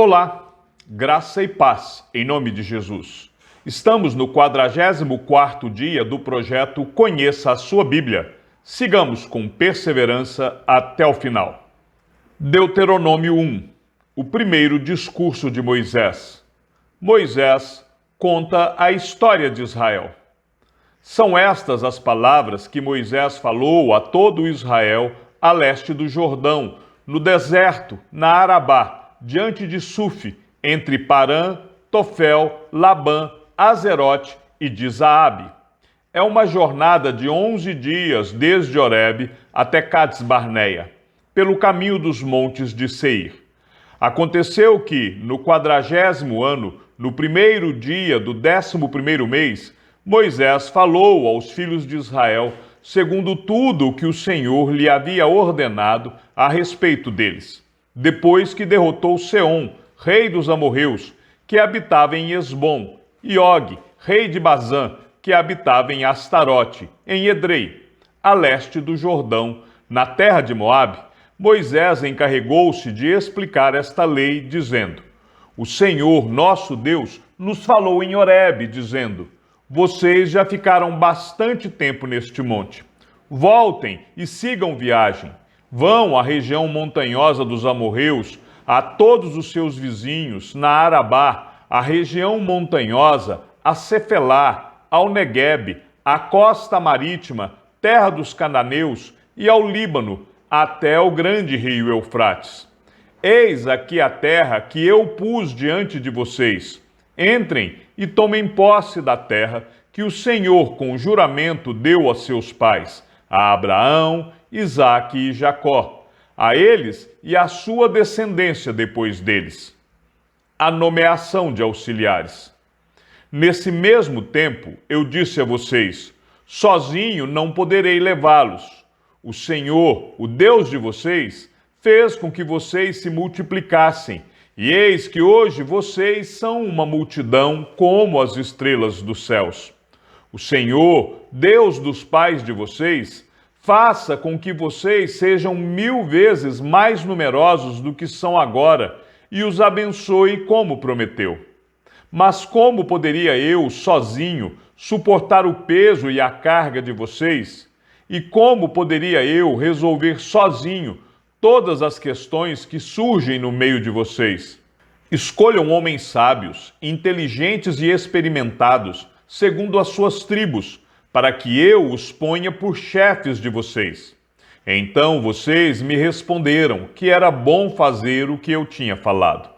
Olá, graça e paz, em nome de Jesus. Estamos no 44º dia do projeto Conheça a Sua Bíblia. Sigamos com perseverança até o final. Deuteronômio 1, o primeiro discurso de Moisés. Moisés conta a história de Israel. São estas as palavras que Moisés falou a todo Israel a leste do Jordão, no deserto, na Arabá, diante de Suf, entre Parã, Tofel, Labã, Azerote e de Zaabe. É uma jornada de 11 dias desde Horebe até Cades-Barneia, pelo caminho dos montes de Seir. Aconteceu que, no 40º ano, no primeiro dia do 11º mês, Moisés falou aos filhos de Israel, segundo tudo o que o Senhor lhe havia ordenado a respeito deles, depois que derrotou Seom, rei dos amorreus, que habitava em Esbom, e Og, rei de Bazã, que habitava em Astarote, em Edrei, a leste do Jordão, na terra de Moabe. Moisés encarregou-se de explicar esta lei, dizendo: O Senhor, nosso Deus, nos falou em Horebe, dizendo: Vocês já ficaram bastante tempo neste monte. Voltem e sigam viagem. Vão à região montanhosa dos amorreus, a todos os seus vizinhos, na Arabá, a região montanhosa, a Cefelá, ao Neguebe, à costa marítima, terra dos cananeus, e ao Líbano, até o grande rio Eufrates. Eis aqui a terra que eu pus diante de vocês. Entrem e tomem posse da terra que o Senhor, com juramento, deu a seus pais, a Abraão, Isaque e Jacó, a eles e à sua descendência depois deles. A nomeação de auxiliares. Nesse mesmo tempo, eu disse a vocês: sozinho não poderei levá-los. O Senhor, o Deus de vocês, fez com que vocês se multiplicassem, e eis que hoje vocês são uma multidão como as estrelas dos céus. O Senhor, Deus dos pais de vocês, faça com que vocês sejam 1000 vezes mais numerosos do que são agora, e os abençoe como prometeu. Mas como poderia eu, sozinho, suportar o peso e a carga de vocês? E como poderia eu resolver sozinho todas as questões que surgem no meio de vocês? Escolham homens sábios, inteligentes e experimentados, segundo as suas tribos, para que eu os ponha por chefes de vocês. Então vocês me responderam que era bom fazer o que eu tinha falado.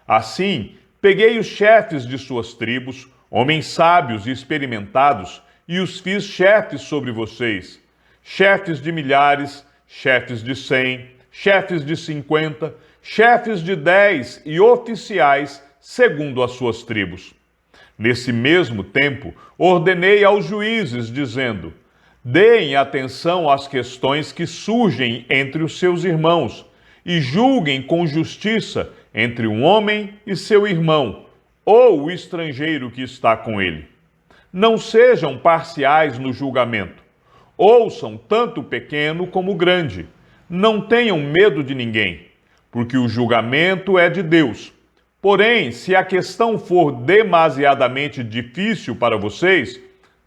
Assim, peguei os chefes de suas tribos, homens sábios e experimentados, e os fiz chefes sobre vocês, chefes de milhares, chefes de 100, chefes de 50, chefes de 10 e oficiais segundo as suas tribos. Nesse mesmo tempo, ordenei aos juízes, dizendo: deem atenção às questões que surgem entre os seus irmãos e julguem com justiça entre um homem e seu irmão, ou o estrangeiro que está com ele. Não sejam parciais no julgamento. Ouçam tanto o pequeno como o grande. Não tenham medo de ninguém, porque o julgamento é de Deus. Porém, se a questão for demasiadamente difícil para vocês,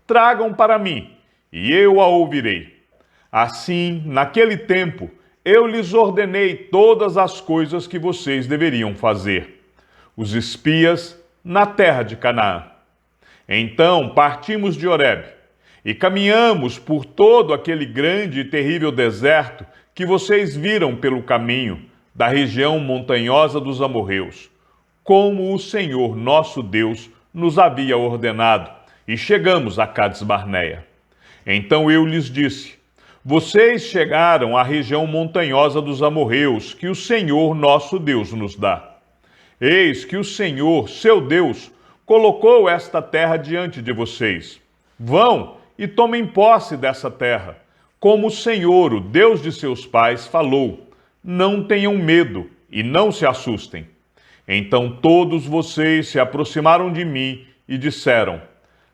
tragam para mim, e eu a ouvirei. Assim, naquele tempo, eu lhes ordenei todas as coisas que vocês deveriam fazer. Os espias na terra de Canaã. Então partimos de Horebe e caminhamos por todo aquele grande e terrível deserto que vocês viram pelo caminho da região montanhosa dos amorreus, como o Senhor nosso Deus nos havia ordenado, e chegamos a Cades-Barneia. Então eu lhes disse: vocês chegaram à região montanhosa dos amorreus, que o Senhor nosso Deus nos dá. Eis que o Senhor, seu Deus, colocou esta terra diante de vocês. Vão e tomem posse dessa terra, como o Senhor, o Deus de seus pais, falou. Não tenham medo e não se assustem. Então todos vocês se aproximaram de mim e disseram: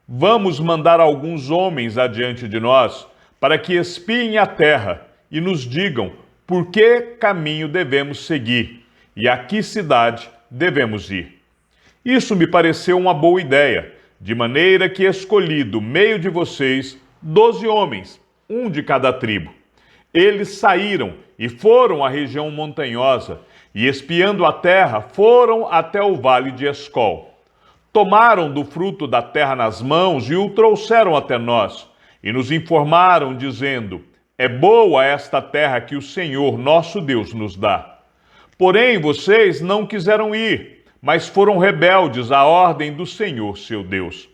vamos mandar alguns homens adiante de nós, para que espiem a terra e nos digam por que caminho devemos seguir e a que cidade devemos ir. Isso me pareceu uma boa ideia, de maneira que escolhi do meio de vocês 12 homens, um de cada tribo. Eles saíram e foram à região montanhosa, e espiando a terra, foram até o vale de Escol. Tomaram do fruto da terra nas mãos e o trouxeram até nós, e nos informaram, dizendo: é boa esta terra que o Senhor nosso Deus nos dá. Porém, vocês não quiseram ir, mas foram rebeldes à ordem do Senhor seu Deus.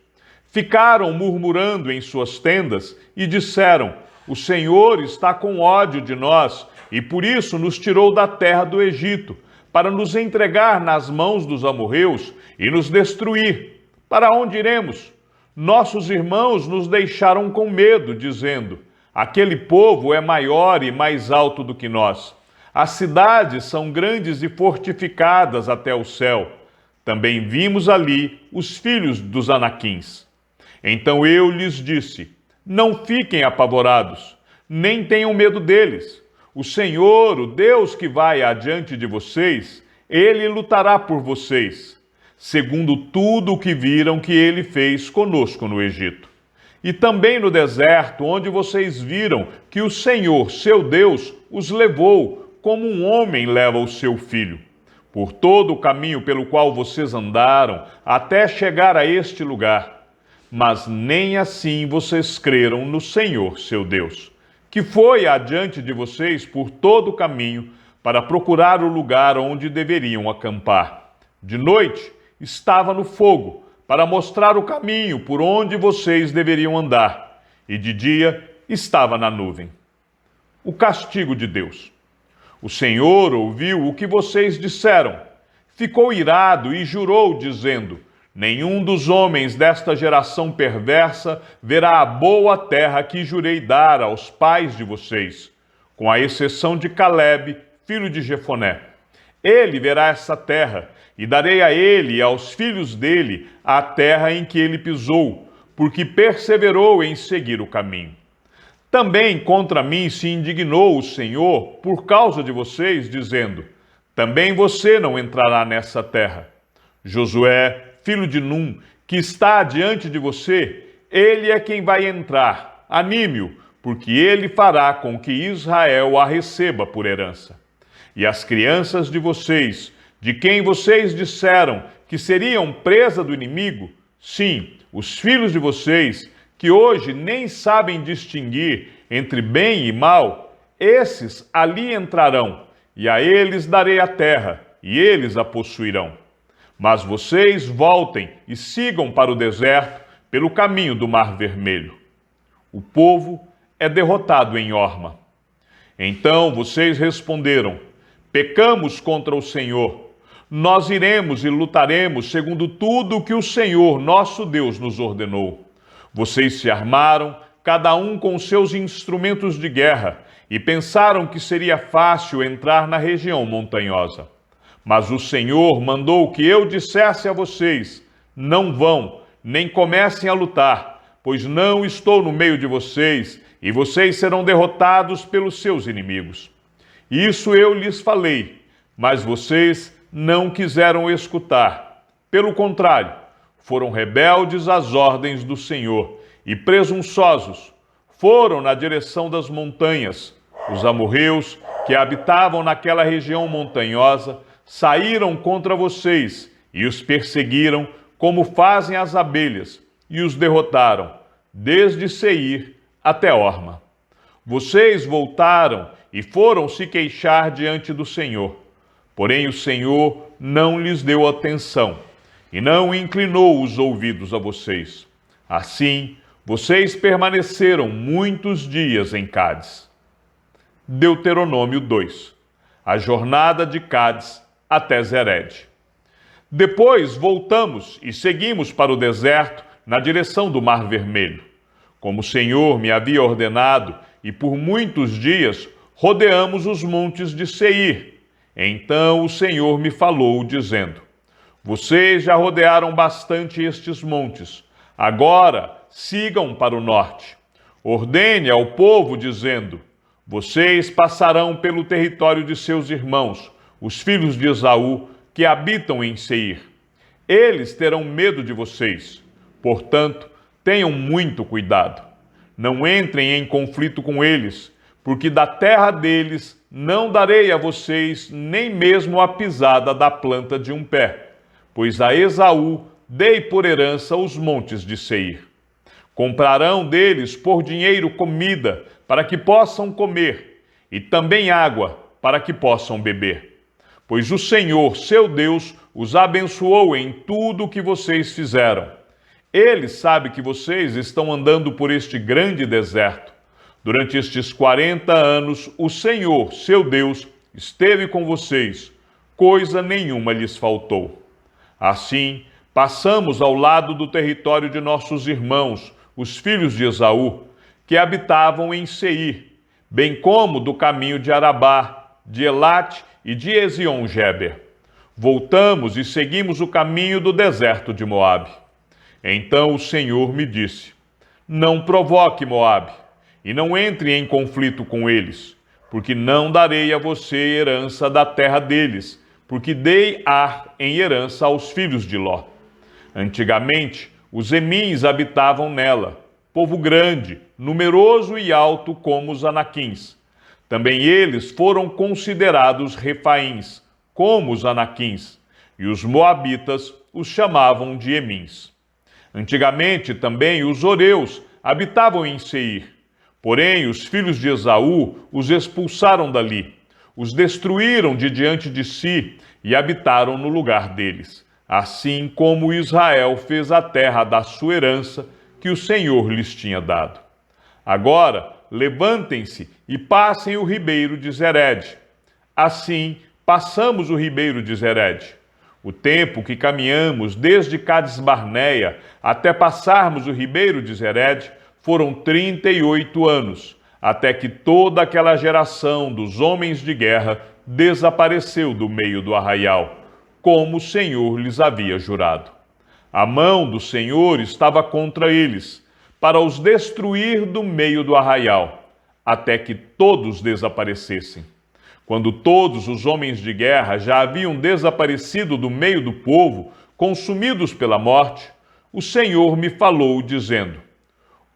Ficaram murmurando em suas tendas e disseram: o Senhor está com ódio de nós e por isso nos tirou da terra do Egito, para nos entregar nas mãos dos amorreus e nos destruir. Para onde iremos? Nossos irmãos nos deixaram com medo, dizendo: aquele povo é maior e mais alto do que nós. As cidades são grandes e fortificadas até o céu. Também vimos ali os filhos dos Anaquins. Então eu lhes disse: não fiquem apavorados, nem tenham medo deles. O Senhor, o Deus que vai adiante de vocês, Ele lutará por vocês, segundo tudo o que viram que Ele fez conosco no Egito. E também no deserto, onde vocês viram que o Senhor, seu Deus, os levou, como um homem leva o seu filho. Por todo o caminho pelo qual vocês andaram, até chegar a este lugar. Mas nem assim vocês creram no Senhor, seu Deus, que foi adiante de vocês por todo o caminho para procurar o lugar onde deveriam acampar. De noite estava no fogo, para mostrar o caminho por onde vocês deveriam andar, e de dia estava na nuvem. O castigo de Deus. O Senhor ouviu o que vocês disseram, ficou irado e jurou, dizendo: nenhum dos homens desta geração perversa verá a boa terra que jurei dar aos pais de vocês, com a exceção de Caleb, filho de Jefoné. Ele verá essa terra, e darei a ele e aos filhos dele a terra em que ele pisou, porque perseverou em seguir o caminho. Também contra mim se indignou o Senhor por causa de vocês, dizendo: também você não entrará nessa terra. Josué, filho de Num, que está diante de você, ele é quem vai entrar. Anime-o, porque ele fará com que Israel a receba por herança. E as crianças de vocês, de quem vocês disseram que seriam presa do inimigo, sim, os filhos de vocês, que hoje nem sabem distinguir entre bem e mal, esses ali entrarão, e a eles darei a terra, e eles a possuirão. Mas vocês voltem e sigam para o deserto pelo caminho do Mar Vermelho. O povo é derrotado em Horma. Então vocês responderam: pecamos contra o Senhor. Nós iremos e lutaremos segundo tudo o que o Senhor, nosso Deus, nos ordenou. Vocês se armaram, cada um com seus instrumentos de guerra, e pensaram que seria fácil entrar na região montanhosa. Mas o Senhor mandou que eu dissesse a vocês: não vão, nem comecem a lutar, pois não estou no meio de vocês, e vocês serão derrotados pelos seus inimigos. Isso eu lhes falei, mas vocês não quiseram escutar. Pelo contrário, foram rebeldes às ordens do Senhor e presunçosos. Foram na direção das montanhas. Os amorreus, que habitavam naquela região montanhosa, saíram contra vocês e os perseguiram, como fazem as abelhas, e os derrotaram, desde Seir até Horma. Vocês voltaram e foram se queixar diante do Senhor. Porém o Senhor não lhes deu atenção e não inclinou os ouvidos a vocês. Assim, vocês permaneceram muitos dias em Cádiz. Deuteronômio 2. A jornada de Cádiz até Zered. Depois voltamos e seguimos para o deserto na direção do Mar Vermelho. Como o Senhor me havia ordenado, e por muitos dias rodeamos os montes de Seir. Então o Senhor me falou, dizendo: vocês já rodearam bastante estes montes. Agora sigam para o norte. Ordene ao povo, dizendo: vocês passarão pelo território de seus irmãos, os filhos de Esaú, que habitam em Seir. Eles terão medo de vocês. Portanto, tenham muito cuidado. Não entrem em conflito com eles, porque da terra deles não darei a vocês nem mesmo a pisada da planta de um pé, pois a Esaú dei por herança os montes de Seir. Comprarão deles por dinheiro comida, para que possam comer, e também água, para que possam beber. Pois o Senhor, seu Deus, os abençoou em tudo o que vocês fizeram. Ele sabe que vocês estão andando por este grande deserto. Durante estes 40 anos, o Senhor, seu Deus, esteve com vocês. Coisa nenhuma lhes faltou. Assim, passamos ao lado do território de nossos irmãos, os filhos de Esaú, que habitavam em Seir, bem como do caminho de Arabá, de Elate e de Ezion-Geber. Voltamos e seguimos o caminho do deserto de Moabe. Então o Senhor me disse: não provoque Moabe, e não entre em conflito com eles, porque não darei a você herança da terra deles, porque dei Ar em herança aos filhos de Ló. Antigamente, os Emins habitavam nela, povo grande, numeroso e alto como os Anaquins. Também eles foram considerados Refaíns, como os Anaquins, e os Moabitas os chamavam de Emins. Antigamente também os Oreus habitavam em Seir, porém os filhos de Esaú os expulsaram dali, os destruíram de diante de si e habitaram no lugar deles, assim como Israel fez a terra da sua herança que o Senhor lhes tinha dado. Agora, levantem-se e passem o ribeiro de Zered. Assim, passamos o ribeiro de Zered. O tempo que caminhamos desde Cades-Barneia até passarmos o ribeiro de Zered foram 38 anos, até que toda aquela geração dos homens de guerra desapareceu do meio do arraial, como o Senhor lhes havia jurado. A mão do Senhor estava contra eles, para os destruir do meio do arraial, até que todos desaparecessem. Quando todos os homens de guerra já haviam desaparecido do meio do povo, consumidos pela morte, o Senhor me falou, dizendo: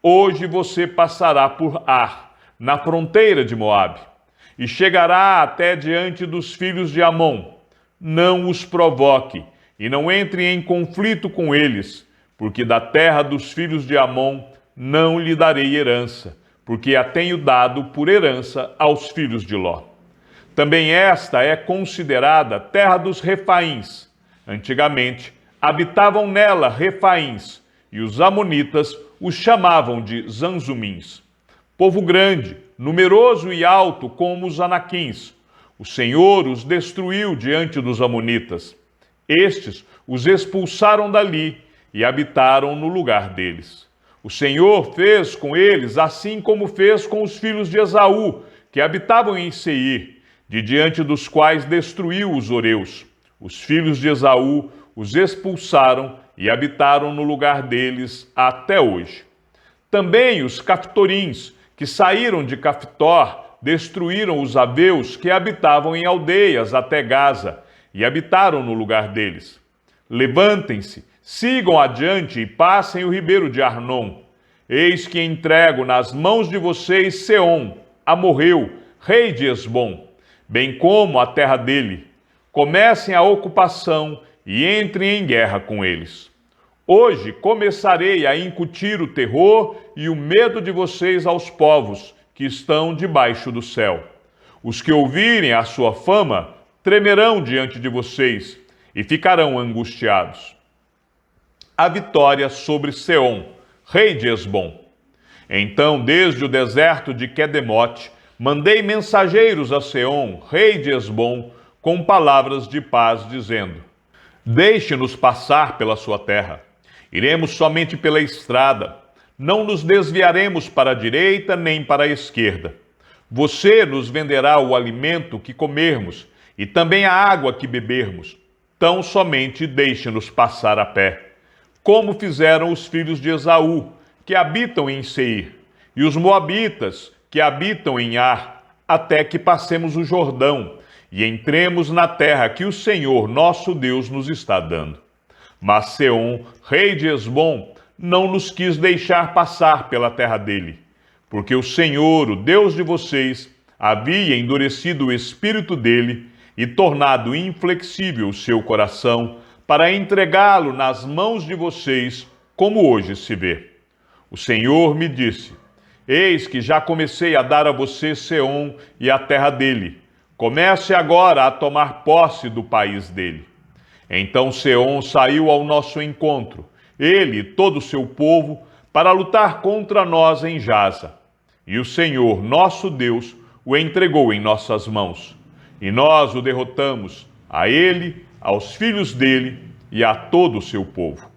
hoje você passará por Ar, na fronteira de Moabe, e chegará até diante dos filhos de Amon. Não os provoque, e não entre em conflito com eles, porque da terra dos filhos de Amon não lhe darei herança, porque a tenho dado por herança aos filhos de Ló. Também esta é considerada terra dos Refaíns. Antigamente habitavam nela Refaíns, e os amonitas os chamavam de Zanzumins. Povo grande, numeroso e alto como os Anaquins. O Senhor os destruiu diante dos amonitas. Estes os expulsaram dali e habitaram no lugar deles. O Senhor fez com eles assim como fez com os filhos de Esaú, que habitavam em Seir, de diante dos quais destruiu os Oreus. Os filhos de Esaú os expulsaram e habitaram no lugar deles até hoje. Também os Caftorins, que saíram de Caftor, destruíram os aveus que habitavam em aldeias até Gaza, e habitaram no lugar deles. Levantem-se, sigam adiante e passem o ribeiro de Arnon. Eis que entrego nas mãos de vocês Seom, amorreu, rei de Hesbom, bem como a terra dele. Comecem a ocupação e entrem em guerra com eles. Hoje começarei a incutir o terror e o medo de vocês aos povos que estão debaixo do céu. Os que ouvirem a sua fama tremerão diante de vocês e ficarão angustiados. A vitória sobre Seom, rei de Hesbom. Então, desde o deserto de Quedemote, mandei mensageiros a Seom, rei de Hesbom, com palavras de paz, dizendo: deixe-nos passar pela sua terra. Iremos somente pela estrada. Não nos desviaremos para a direita nem para a esquerda. Você nos venderá o alimento que comermos e também a água que bebermos. Tão somente deixe-nos passar a pé, como fizeram os filhos de Esaú, que habitam em Seir, e os moabitas, que habitam em Ar, até que passemos o Jordão, e entremos na terra que o Senhor nosso Deus nos está dando. Mas Seom, rei de Hesbom, não nos quis deixar passar pela terra dele, porque o Senhor, o Deus de vocês, havia endurecido o espírito dele e tornado inflexível o seu coração para entregá-lo nas mãos de vocês, como hoje se vê. O Senhor me disse: eis que já comecei a dar a você Seom e a terra dele. Comece agora a tomar posse do país dele. Então Seom saiu ao nosso encontro, ele e todo o seu povo, para lutar contra nós em Jaza. E o Senhor, nosso Deus, o entregou em nossas mãos. E nós o derrotamos, a ele, aos filhos dele e a todo o seu povo.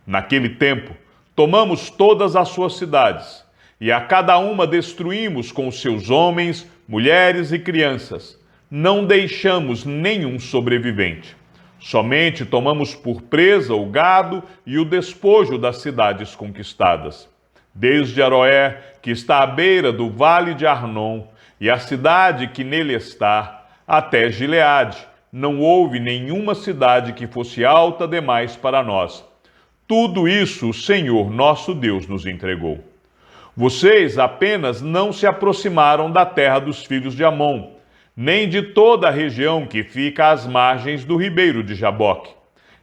Naquele tempo, tomamos todas as suas cidades, e a cada uma destruímos com os seus homens, mulheres e crianças. Não deixamos nenhum sobrevivente. Somente tomamos por presa o gado e o despojo das cidades conquistadas. Desde Aroé, que está à beira do vale de Arnon, e a cidade que nele está, até Gileade, não houve nenhuma cidade que fosse alta demais para nós. Tudo isso o Senhor nosso Deus nos entregou. Vocês apenas não se aproximaram da terra dos filhos de Amon, nem de toda a região que fica às margens do ribeiro de Jaboque,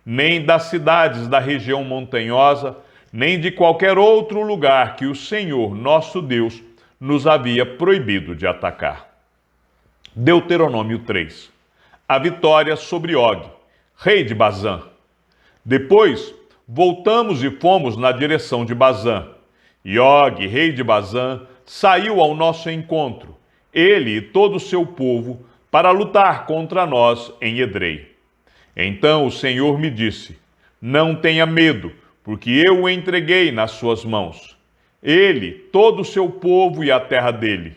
nem das cidades da região montanhosa, nem de qualquer outro lugar que o Senhor nosso Deus nos havia proibido de atacar. Deuteronômio 3. A vitória sobre Og, rei de Bazã. Depois, voltamos e fomos na direção de Bazã. E Og, rei de Bazã, saiu ao nosso encontro, ele e todo o seu povo, para lutar contra nós em Edrei. Então o Senhor me disse: não tenha medo, porque eu o entreguei nas suas mãos. Ele, todo o seu povo e a terra dele.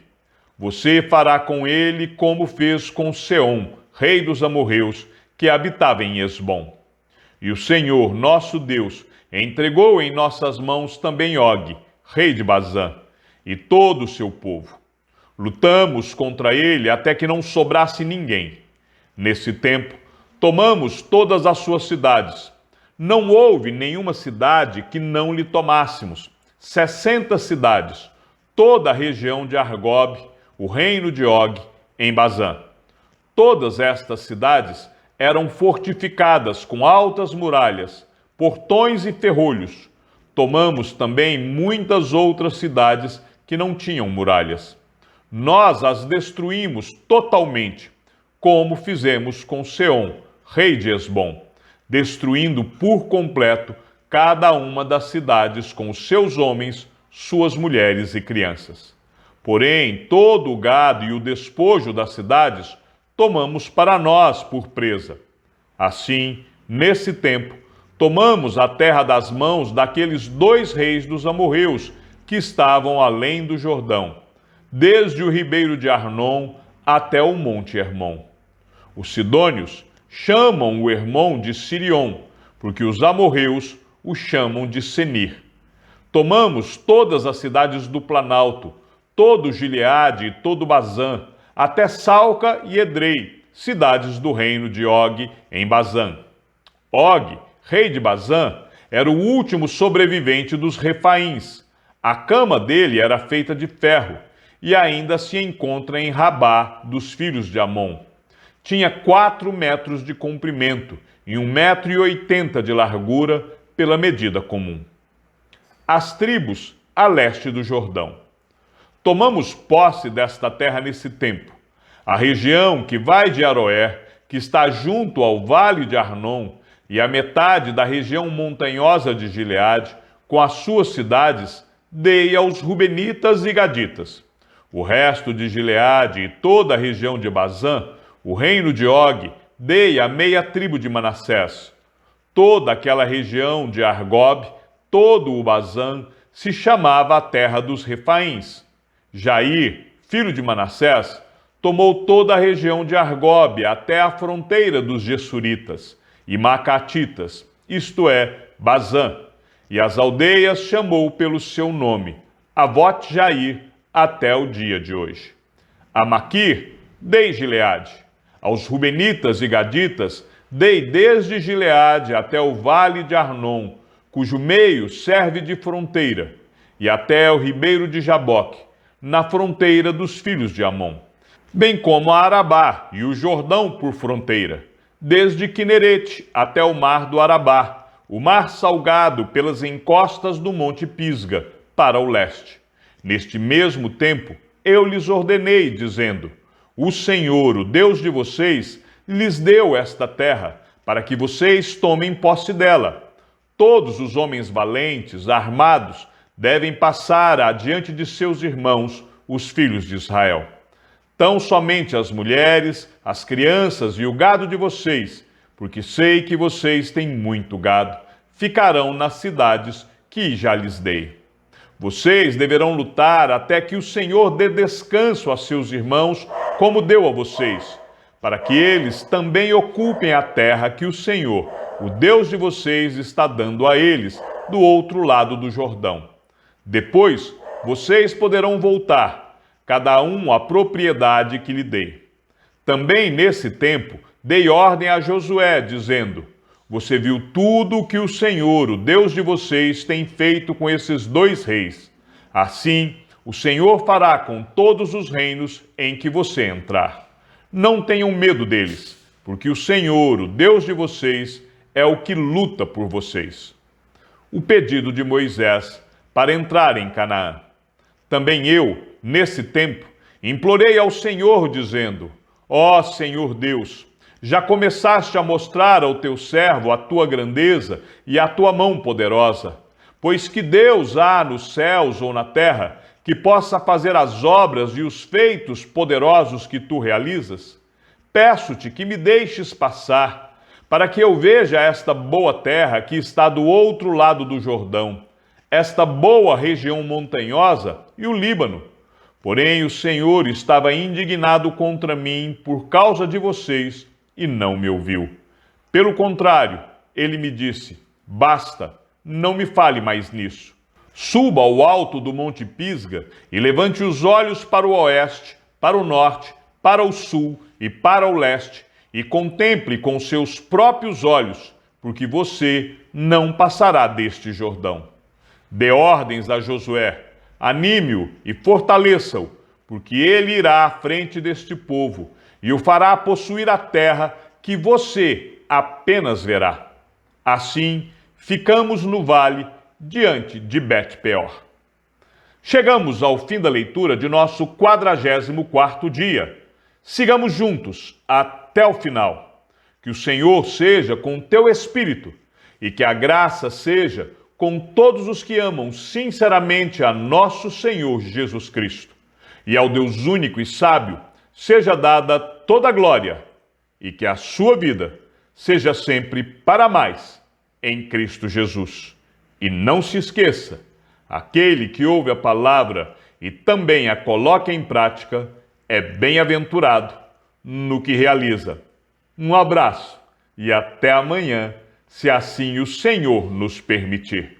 Você fará com ele como fez com Seom, rei dos amorreus, que habitava em Hesbom. E o Senhor, nosso Deus, entregou em nossas mãos também Og, rei de Bazã, e todo o seu povo. Lutamos contra ele até que não sobrasse ninguém. Nesse tempo, tomamos todas as suas cidades. Não houve nenhuma cidade que não lhe tomássemos. 60 cidades, toda a região de Argob, o reino de Og, em Bazã. Todas estas cidades eram fortificadas com altas muralhas, portões e ferrolhos. Tomamos também muitas outras cidades que não tinham muralhas. Nós as destruímos totalmente, como fizemos com Seom, rei de Hesbom, destruindo por completo cada uma das cidades com os seus homens, suas mulheres e crianças. Porém, todo o gado e o despojo das cidades tomamos para nós por presa. Assim, nesse tempo, tomamos a terra das mãos daqueles 2 reis dos amorreus que estavam além do Jordão, desde o ribeiro de Arnon até o monte Hermon. Os sidônios chamam o Hermon de Sirion, porque os amorreus o chamam de Senir. Tomamos todas as cidades do Planalto, todo Gileade e todo Bazã, até Salca e Edrei, cidades do reino de Og em Bazã. Og, rei de Bazã, era o último sobrevivente dos Refaíns. A cama dele era feita de ferro e ainda se encontra em Rabá dos filhos de Amon. Tinha 4 metros de comprimento e 1,80 m de largura pela medida comum. As tribos a leste do Jordão. Tomamos posse desta terra nesse tempo. A região que vai de Aroé, que está junto ao vale de Arnon, e a metade da região montanhosa de Gileade, com as suas cidades, dei aos Rubenitas e Gaditas. O resto de Gileade e toda a região de Bazã, o reino de Og, dei a meia tribo de Manassés. Toda aquela região de Argob, todo o Bazã, se chamava a terra dos Refaíns. Jair, filho de Manassés, tomou toda a região de Argob até a fronteira dos Gessuritas e Macatitas, isto é, Bazã, e as aldeias chamou pelo seu nome, Avote Jair, até o dia de hoje. A Maquir, dei Gileade. Aos rubenitas e gaditas dei desde Gileade até o vale de Arnon, cujo meio serve de fronteira, e até o ribeiro de Jaboque, na fronteira dos filhos de Amon, bem como a Arabá e o Jordão por fronteira, desde Quinerete até o mar do Arabá, o mar salgado pelas encostas do monte Pisga, para o leste. Neste mesmo tempo, eu lhes ordenei, dizendo: o Senhor, o Deus de vocês, lhes deu esta terra, para que vocês tomem posse dela. Todos os homens valentes, armados, devem passar adiante de seus irmãos, os filhos de Israel. Tão somente as mulheres, as crianças e o gado de vocês, porque sei que vocês têm muito gado, ficarão nas cidades que já lhes dei. Vocês deverão lutar até que o Senhor dê descanso a seus irmãos, como deu a vocês, para que eles também ocupem a terra que o Senhor, o Deus de vocês, está dando a eles, do outro lado do Jordão. Depois, vocês poderão voltar, cada um à propriedade que lhe dei. Também nesse tempo, dei ordem a Josué, dizendo: você viu tudo o que o Senhor, o Deus de vocês, tem feito com esses dois reis. Assim, o Senhor fará com todos os reinos em que você entrar. Não tenham medo deles, porque o Senhor, o Deus de vocês, é o que luta por vocês. O pedido de Moisés para entrar em Canaã. Também eu, nesse tempo, implorei ao Senhor, dizendo: ó Senhor Deus, já começaste a mostrar ao teu servo a tua grandeza e a tua mão poderosa. Pois que Deus há nos céus ou na terra que possa fazer as obras e os feitos poderosos que tu realizas? Peço-te que me deixes passar, para que eu veja esta boa terra que está do outro lado do Jordão, esta boa região montanhosa e o Líbano. Porém, o Senhor estava indignado contra mim por causa de vocês, e não me ouviu. Pelo contrário, ele me disse: basta, não me fale mais nisso. Suba ao alto do monte Pisga e levante os olhos para o oeste, para o norte, para o sul e para o leste, e contemple com seus próprios olhos, porque você não passará deste Jordão. Dê ordens a Josué, anime-o e fortaleça-o, porque ele irá à frente deste povo e o fará possuir a terra que você apenas verá. Assim, ficamos no vale, diante de Bet-peor. Chegamos ao fim da leitura de nosso 44º dia. Sigamos juntos até o final. Que o Senhor seja com teu espírito e que a graça seja com todos os que amam sinceramente a nosso Senhor Jesus Cristo. E ao Deus único e sábio seja dada toda a glória, e que a sua vida seja sempre para mais em Cristo Jesus. E não se esqueça, aquele que ouve a palavra e também a coloca em prática é bem-aventurado no que realiza. Um abraço e até amanhã, se assim o Senhor nos permitir.